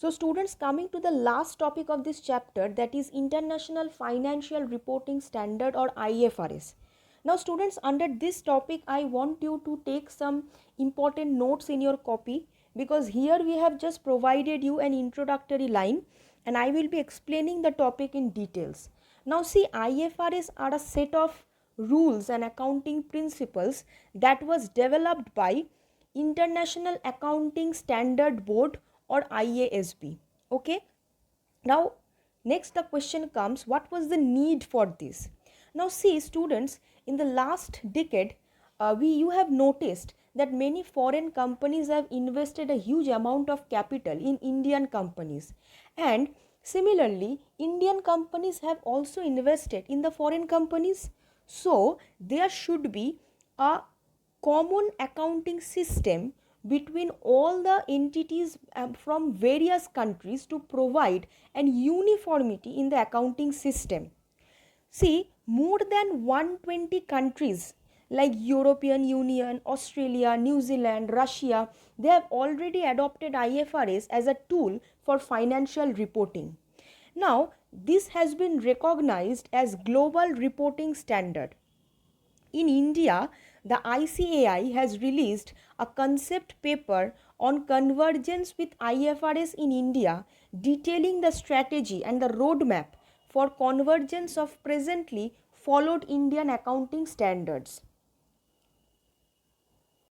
So students, coming to the last topic of this chapter, that is International Financial Reporting Standard or IFRS. Now students, under this topic I want you to take some important notes in your copy, because here we have just provided you an introductory line and I will be explaining the topic in details. Now see, IFRS are a set of rules and accounting principles that was developed by International Accounting Standard Board or IASB. Okay. Now next the question comes, what was the need for this? Now see students, in the last decade you have noticed that many foreign companies have invested a huge amount of capital in Indian companies, and similarly Indian companies have also invested in the foreign companies. So there should be a common accounting system between all the entities from various countries to provide an uniformity in the accounting system. See, more than 120 countries like European Union, Australia, New Zealand, Russia, they have already adopted IFRS as a tool for financial reporting. Now, this has been recognized as global reporting standard. In India, the ICAI has released a concept paper on convergence with IFRS in India, detailing the strategy and the roadmap for convergence of presently followed Indian accounting standards.